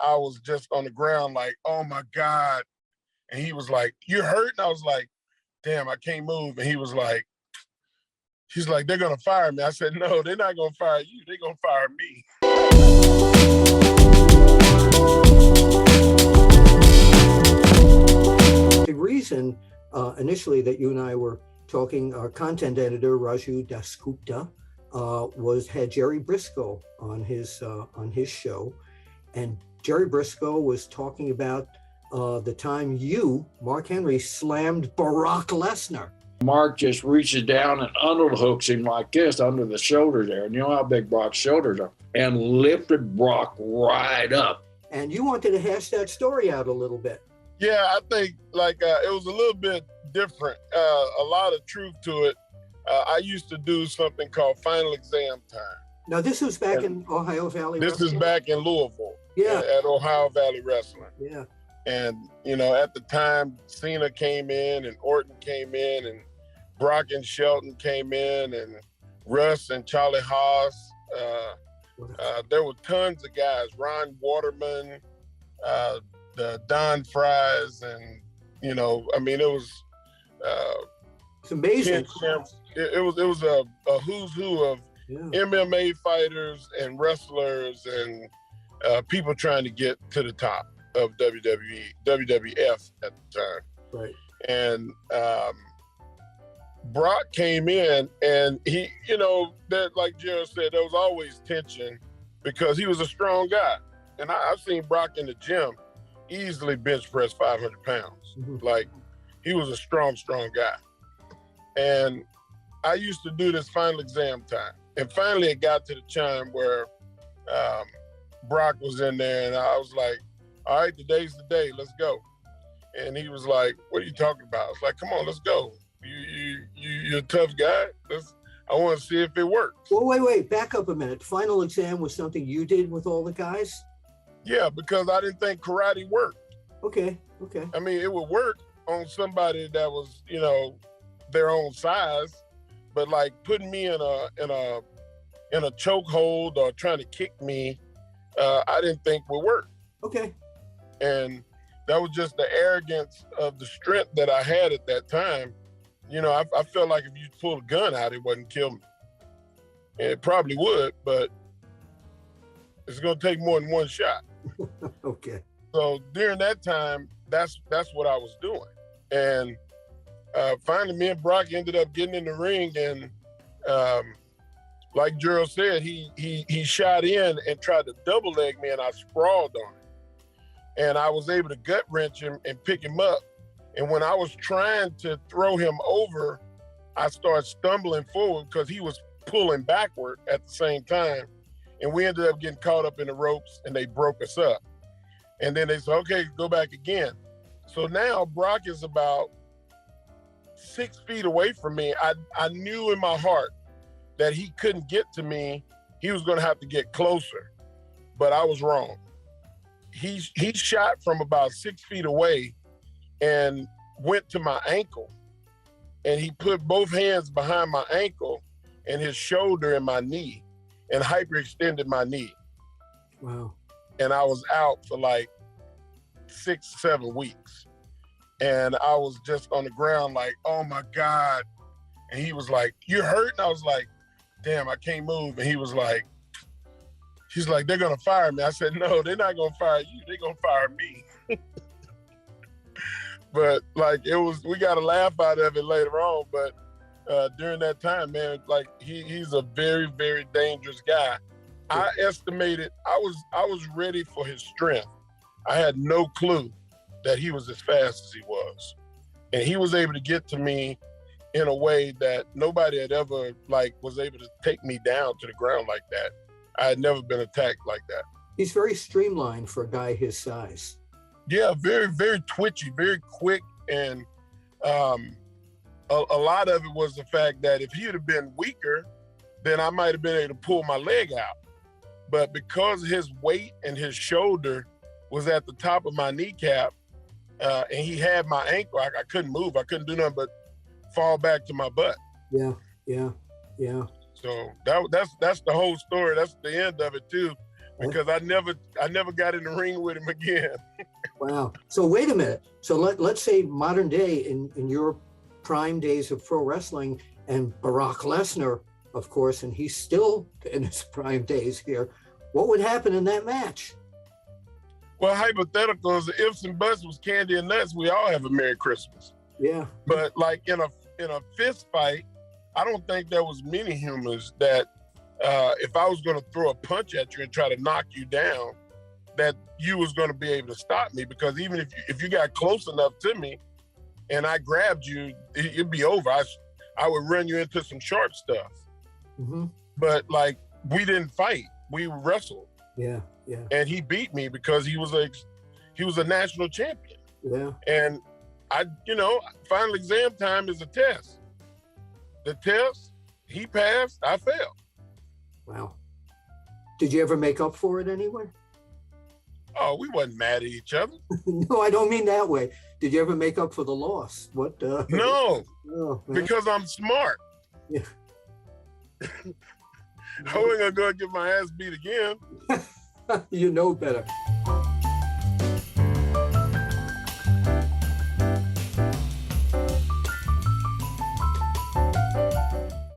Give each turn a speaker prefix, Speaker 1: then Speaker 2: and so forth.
Speaker 1: I was just on the ground like, oh my God. And he was like, "You're hurt?" And I was like, damn, I can't move. And he's like, they're going to fire me. I said, no, they're not going to fire you. They're going to fire me.
Speaker 2: The reason initially that you and I were talking, our content editor, Riju Dasgupta, had Jerry Brisco on his show. And Jerry Brisco was talking about the time you, Mark Henry, slammed Brock Lesnar.
Speaker 3: Mark just reaches down and underhooks him like this under the shoulder there. And you know how big Brock's shoulders are. And lifted Brock right up.
Speaker 2: And you wanted to hash that story out a little bit.
Speaker 1: Yeah, I think it was a little bit different. A lot of truth to it. I used to do something called Final Exam Time.
Speaker 2: Now, this was back in Ohio Valley
Speaker 1: This
Speaker 2: Wrestling?
Speaker 1: is back in Louisville.
Speaker 2: Yeah.
Speaker 1: At Ohio Valley Wrestling.
Speaker 2: Yeah.
Speaker 1: And, at the time, Cena came in and Orton came in and Brock and Shelton came in and Russ and Charlie Haas. There were tons of guys, Ron Waterman, the Don Fries, and, it was...
Speaker 2: it's amazing.
Speaker 1: It was a who's who of MMA fighters and wrestlers and people trying to get to the top of WWF at the time.
Speaker 2: Right.
Speaker 1: And Brock came in and he, that like Gerald said, there was always tension because he was a strong guy. And I've seen Brock in the gym easily bench press 500 pounds. Mm-hmm. Like, he was a strong guy. And I used to do this Final Exam Time. And finally it got to the time where Brock was in there and I was like, all right, today's the day, let's go. And he was like, what are you talking about? I was like, come on, let's go. You're a tough guy. I want to see if it works.
Speaker 2: Well, wait, back up a minute. Final Exam was something you did with all the guys?
Speaker 1: Yeah, because I didn't think karate worked.
Speaker 2: Okay.
Speaker 1: I mean, it would work on somebody that was, their own size, but like putting me in a chokehold or trying to kick me, I didn't think would work.
Speaker 2: Okay.
Speaker 1: And that was just the arrogance of the strength that I had at that time. I felt like if you pulled a gun out, it wouldn't kill me. And it probably would, but it's going to take more than one shot.
Speaker 2: Okay.
Speaker 1: So during that time, that's what I was doing. And finally, me and Brock ended up getting in the ring, and like Gerald said, he shot in and tried to double leg me, and I sprawled on him. And I was able to gut wrench him and pick him up. And when I was trying to throw him over, I started stumbling forward because he was pulling backward at the same time. And we ended up getting caught up in the ropes and they broke us up. And then they said, okay, go back again. So now Brock is about 6 feet away from me. I knew in my heart that he couldn't get to me. He was going to have to get closer, but I was wrong. He shot from about 6 feet away and went to my ankle. And he put both hands behind my ankle and his shoulder and my knee and hyperextended my knee.
Speaker 2: Wow.
Speaker 1: And I was out for like 6-7 weeks. And I was just on the ground like, oh my God. And he was like, you're hurt? And I was like, damn, I can't move. And he's like, they're going to fire me. I said, no, they're not going to fire you. They're going to fire me. But like, we got a laugh out of it later on. But during that time, man, like he's a very, very dangerous guy. I estimated, I was ready for his strength. I had no clue that he was as fast as he was. And he was able to get to me in a way that nobody had ever was able to take me down to the ground like that. I had never been attacked like that.
Speaker 2: He's very streamlined for a guy his size.
Speaker 1: Yeah, very, very twitchy, very quick. And a lot of it was the fact that if he'd have been weaker, then I might have been able to pull my leg out. But because his weight and his shoulder was at the top of my kneecap, and he had my ankle, I couldn't move. I couldn't do nothing but fall back to my butt.
Speaker 2: Yeah.
Speaker 1: So that's the whole story. That's the end of it too. because I never got in the ring with him again.
Speaker 2: Wow. So wait a minute. So let's say modern day in your prime days of pro wrestling, and Brock Lesnar, of course, and he's still in his prime days here. What would happen in that match?
Speaker 1: Well, hypotheticals, ifs and buts was candy and nuts. We all have a Merry Christmas.
Speaker 2: Yeah.
Speaker 1: But like in a fist fight, I don't think there was many humans that if I was going to throw a punch at you and try to knock you down, that you was going to be able to stop me, because even if you got close enough to me and I grabbed you, it'd be over. I would run you into some sharp stuff. Mm-hmm. But like, we didn't fight, we wrestled.
Speaker 2: Yeah.
Speaker 1: And he beat me because he was a national champion.
Speaker 2: Yeah.
Speaker 1: And final exam time is a test. The test, he passed, I failed.
Speaker 2: Wow. Did you ever make up for it anywhere?
Speaker 1: Oh, we wasn't mad at each other.
Speaker 2: No, I don't mean that way. Did you ever make up for the loss? What?
Speaker 1: No, because I'm smart.
Speaker 2: Yeah.
Speaker 1: I wasn't gonna go get my ass beat again.
Speaker 2: You know better.